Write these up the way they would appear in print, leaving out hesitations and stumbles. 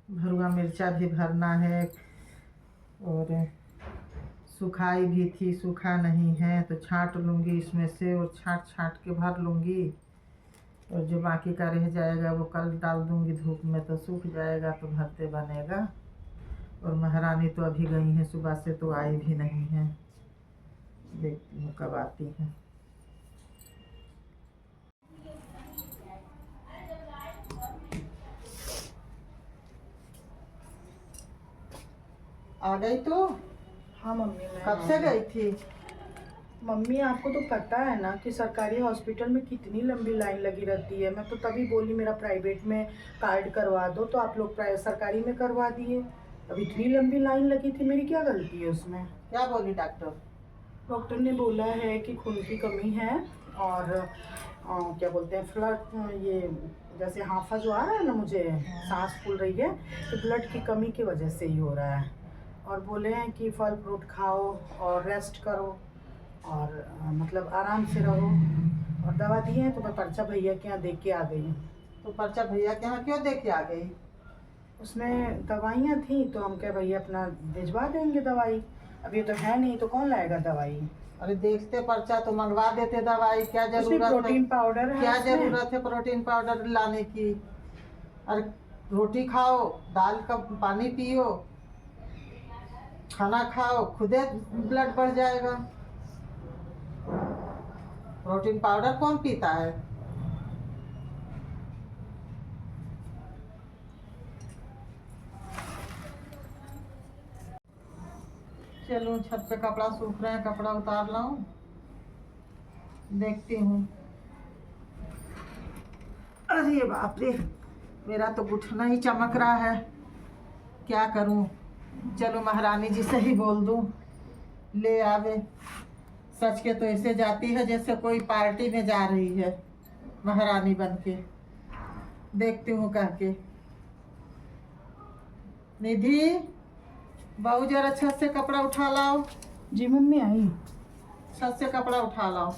भरुआ मिर्चा भी भरना है और सुखाई भी थी, सूखा नहीं है तो छांट लूँगी इसमें से और छांट छांट के भर लूँगी। और जो बाकी का रह जाएगा वो कल डाल दूँगी धूप में तो सूख जाएगा तो भरते बनेगा। और महारानी तो अभी गई हैं, सुबह से तो आई भी नहीं है, देखती हूँ कब आती है। आ गई तो? हाँ मम्मी, मैं कब से गई थी? मम्मी आपको तो पता है ना कि सरकारी हॉस्पिटल में कितनी लंबी लाइन लगी रहती है। मैं तो तभी बोली मेरा प्राइवेट में कार्ड करवा दो, तो आप लोग सरकारी में करवा दिए। अब इतनी लंबी लाइन लगी थी, मेरी क्या गलती है उसमें? क्या बोली डॉक्टर? डॉक्टर ने बोला है कि खून की कमी है और क्या बोलते हैं फ्लड, ये जैसे हांफा जो आ रहा है ना, मुझे सांस फूल रही है, तो ब्लड की कमी की वजह से ही हो रहा है। और बोले हैं कि फल फ्रूट खाओ और रेस्ट करो और मतलब आराम से रहो। और दवा दी है तो मैं पर्चा भैया के यहाँ दे के आ गई हूँ। तो पर्चा भैया के यहाँ क्यों दे के आ गई? उसमें दवाइयाँ थी तो हम क्या भैया अपना भिजवा देंगे दवाई। अब ये तो है नहीं तो कौन लाएगा दवाई? अरे देखते पर्चा तो मंगवा देते दवाई, क्या जरूरत है? प्रोटीन पाउडर है, क्या जरूरत है प्रोटीन पाउडर लाने की? अरे रोटी खाओ, दाल का पानी पियो, खाना खाओ, खुदे ब्लड बढ़ जाएगा। प्रोटीन पाउडर कौन पीता है? चलो छत पे कपड़ा सूख रहे हैं, कपड़ा उतार लाऊं, देखती हूँ। अरे बाप रे, मेरा तो घुटना ही चमक रहा है, क्या करूं? चलो महारानी जी से ही बोल दूं ले आवे। सच के तो ऐसे जाती है जैसे कोई पार्टी में जा रही है महारानी बन के। देखती हूँ कह के। निधि, बहू जरा छत से कपड़ा उठा लाओ। जी मम्मी आई। छत से कपड़ा उठा लाओ।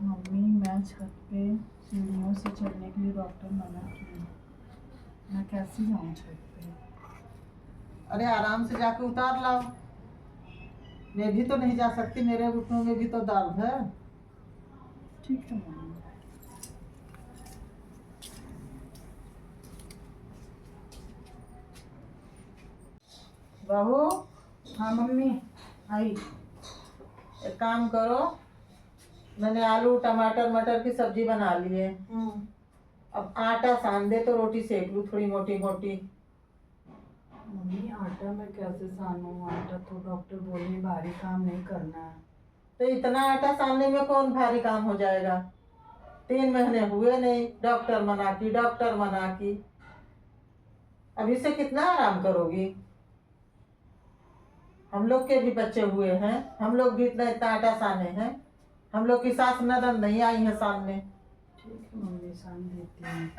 मम्मी मैं छत पे सीढ़ियों से चढ़ने के लिए डॉक्टर मना किया, मैं कैसे जाऊँ छत पे? अरे आराम से जाके उतार लाओ। मैं भी तो नहीं जा सकती, मेरे घुटनों में भी तो दर्द है। ठीक है मम्मी। बहू। हाँ मम्मी आई। एक काम करो, मैंने आलू टमाटर मटर की सब्जी बना ली है। अब आटा सान दे तो रोटी सेक लूँ थोड़ी मोटी मोटी। मम्मी आटा मैं कैसे सानूं? आटा तो डॉक्टर बोले भारी काम नहीं करना है। तो इतना आटा सानने में कौन भारी काम हो जाएगा? 3 महीने हुए नहीं, डॉक्टर मना की। अब इससे कितना आराम करोगी? हम लोग के भी बच्चे हुए हैं, हम लोग भी इतना इतना आटा साने हैं। हम लोग की सास ननद नहीं आई है सामने। ठीक है मम्मी, सान देती हूँ।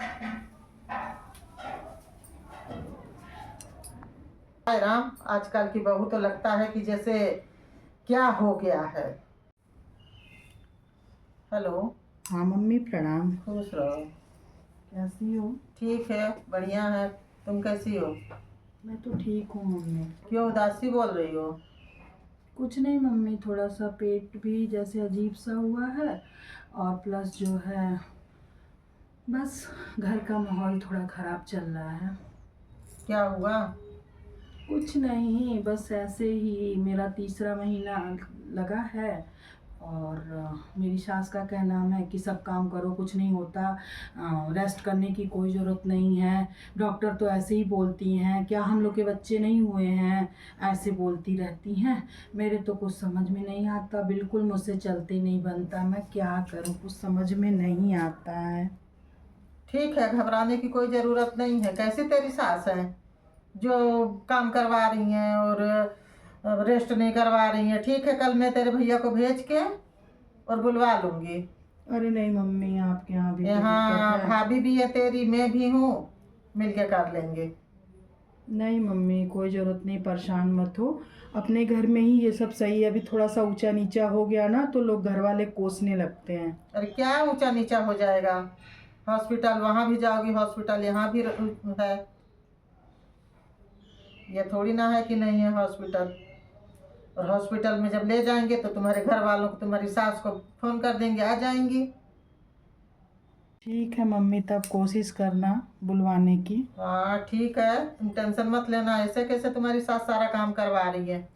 हाय राम, आजकल की बहू तो लगता है कि जैसे क्या हो गया है। हेलो। हाँ मम्मी प्रणाम। खुश रहो। कैसी हो? ठीक है, बढ़िया है। तुम कैसी हो? मैं तो ठीक हूँ मम्मी। क्यों उदासी बोल रही हो? कुछ नहीं मम्मी, थोड़ा सा पेट भी जैसे अजीब सा हुआ है और प्लस जो है बस घर का माहौल थोड़ा ख़राब चल रहा है। क्या हुआ? कुछ नहीं, बस ऐसे ही। मेरा 3रा महीना लगा है और मेरी सास का कहना है कि सब काम करो, कुछ नहीं होता, रेस्ट करने की कोई ज़रूरत नहीं है। डॉक्टर तो ऐसे ही बोलती हैं, क्या हम लोग के बच्चे नहीं हुए हैं? ऐसे बोलती रहती हैं। मेरे तो कुछ समझ में नहीं आता, बिल्कुल मुझसे चलते नहीं बनता। मैं क्या करूं, कुछ समझ में नहीं आता है। ठीक है, घबराने की कोई ज़रूरत नहीं है। कैसी तेरी सास है जो काम करवा रही हैं और रेस्ट नहीं करवा रही हैं? ठीक है, कल मैं तेरे भैया को भेज के और बुलवा लूँगी। अरे नहीं मम्मी, आपके यहाँ भी यहाँ भाभी भी है तेरी, मैं भी हूँ, मिल के कर लेंगे। नहीं मम्मी, कोई ज़रूरत नहीं, परेशान मत हो। अपने घर में ही ये सब सही है। अभी थोड़ा सा ऊंचा नीचा हो गया ना तो लोग घर वाले कोसने लगते हैं। अरे क्या ऊंचा नीचा हो जाएगा? हॉस्पिटल वहाँ भी जाओगी, हॉस्पिटल यहाँ भी है। ये थोड़ी ना है कि नहीं है हॉस्पिटल। और हॉस्पिटल में जब ले जाएंगे तो तुम्हारे घर वालों को, तुम्हारी सास को फोन कर देंगे, आ जाएंगी। ठीक है मम्मी, तब कोशिश करना बुलवाने की। हाँ ठीक है, तुम टेंशन मत लेना। ऐसे कैसे तुम्हारी सास सारा काम करवा रही है।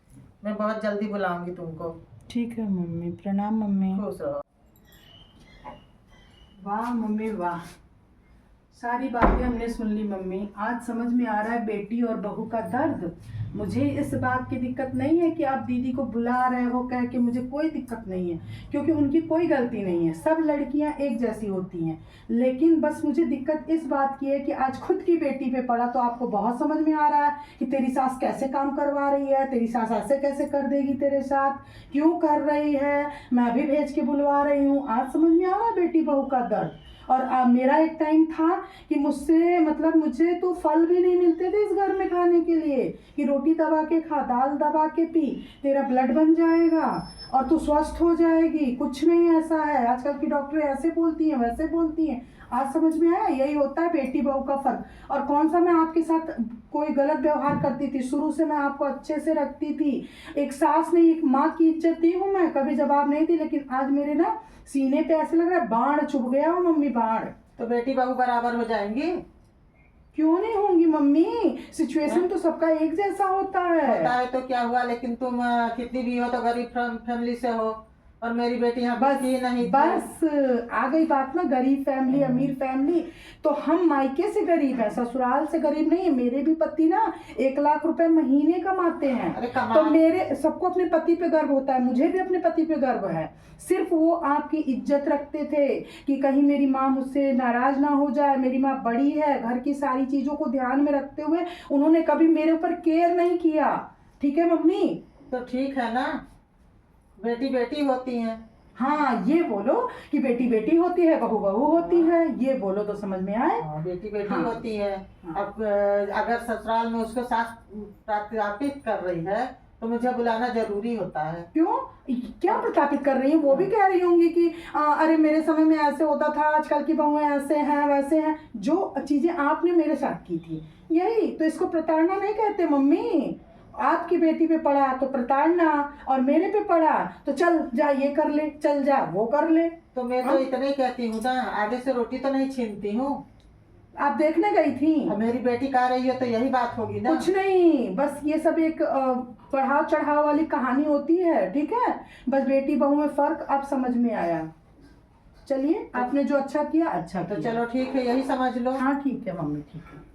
मैं बहुत जल्दी बुलाऊंगी तुमको। ठीक है मम्मी, प्रणाम मम्मी। खुश रहो। वाह मम्मी वाह, सारी बातें हमने सुन ली मम्मी। आज समझ में आ रहा है बेटी और बहू का दर्द। मुझे इस बात की दिक्कत नहीं है कि आप दीदी को बुला रहे हो कह के, मुझे कोई दिक्कत नहीं है, क्योंकि उनकी कोई गलती नहीं है। सब लड़कियां एक जैसी होती हैं। लेकिन बस मुझे दिक्कत इस बात की है कि आज खुद की बेटी पे पड़ा तो आपको बहुत समझ में आ रहा है कि तेरी सास कैसे काम करवा रही है, तेरी सास ऐसे कैसे कर देगी तेरे साथ, क्यों कर रही है, मैं भी भेज के बुलवा रही हूँ। आज समझ में आ रहा है बेटी बहू का दर्द। और मेरा एक टाइम था कि मुझसे मतलब मुझे तो फल भी नहीं मिलते थे इस घर में खाने के लिए, कि रोटी दबा के खा, दाल दबा के पी, तेरा ब्लड बन जाएगा और तू स्वस्थ हो जाएगी। कुछ नहीं ऐसा है। आजकल की डॉक्टर ऐसे बोलती हैं, वैसे बोलती हैं। आज समझ में आया, यही होता है बेटी बहू का फर्क। और कौन सा मैं आपके साथ कोई गलत व्यवहार करती थी? शुरू से मैं आपको अच्छे से रखती थी। एक सास नहीं, एक माँ की इज्जत दी हूँ मैं, कभी जवाब नहीं दी। लेकिन आज मेरे ना सीने पे ऐसे लग रहा है बाढ़ चुभ गया हो मम्मी, बाढ़। तो बेटी बहू बराबर हो जाएंगी। क्यों नहीं होंगी मम्मी? सिचुएशन तो सबका एक जैसा होता होता है। है तो क्या हुआ, लेकिन तुम कितनी भी हो तो गरीब फैमिली से हो, और मेरी बेटी यहाँ बस ही नहीं थी। बस आ गई बात ना, गरीब फैमिली अमीर फैमिली। तो हम मायके से गरीब हैं, ससुराल से गरीब नहीं है। मेरे भी पति ना 1 लाख रुपए महीने कमाते हैं। अरे कमा। तो मेरे सबको अपने पति पे गर्व होता है, मुझे भी अपने पति पे गर्व है। सिर्फ वो आपकी इज्जत रखते थे कि कहीं मेरी माँ मुझसे नाराज ना हो जाए। मेरी माँ बड़ी है, घर की सारी चीजों को ध्यान में रखते हुए उन्होंने कभी मेरे ऊपर केयर नहीं किया। ठीक है मम्मी? तो ठीक है ना, बेटी बेटी होती हैं। हाँ, ये बोलो कि बेटी बेटी होती है, बहू बहू होती है, ये बोलो तो समझ में आए। बेटी बेटी हाँ। होती है। हाँ। अब अगर ससुराल में उसको सास प्रतापित कर रही है तो मुझे बुलाना जरूरी होता है। क्यों? क्या प्रतापित कर रही है? वो भी कह रही होंगी कि अरे मेरे समय में ऐसे होता था, आजकल की बहुएं ऐसे हैं वैसे हैं। जो चीजें आपने मेरे साथ की थी, यही तो, इसको प्रताड़ना नहीं कहते मम्मी। आपकी बेटी पे पड़ा तो प्रताड़ना, और मेरे पे पड़ा तो चल जा ये कर ले, चल जा वो कर ले। तो मैं तो इतना ही कहती हूँ ना, आगे से रोटी तो नहीं छीनती हूँ। आप देखने गई थी? अब मेरी बेटी कह रही है तो यही बात होगी ना। कुछ नहीं, बस ये सब एक बढ़ाव चढ़ाव वाली कहानी होती है। ठीक है, बस बेटी बहू में फर्क अब समझ में आया। चलिए, आपने जो अच्छा किया अच्छा तो किया। चलो ठीक है, यही समझ लो। हाँ ठीक है मम्मी, ठीक है।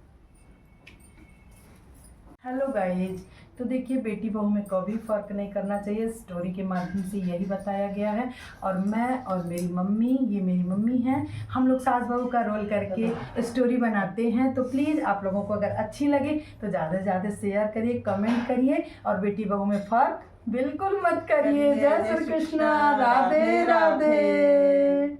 हेलो गाइज, तो देखिए बेटी बहू में कभी फ़र्क नहीं करना चाहिए। स्टोरी के माध्यम से यही बताया गया है। और मैं और मेरी मम्मी, ये मेरी मम्मी हैं, हम लोग सास बहू का रोल करके स्टोरी बनाते हैं। तो प्लीज़ आप लोगों को अगर अच्छी लगे तो ज़्यादा से ज़्यादा शेयर करिए, कमेंट करिए, और बेटी बहू में फ़र्क बिल्कुल मत करिए। जय श्री कृष्णा, राधे राधे।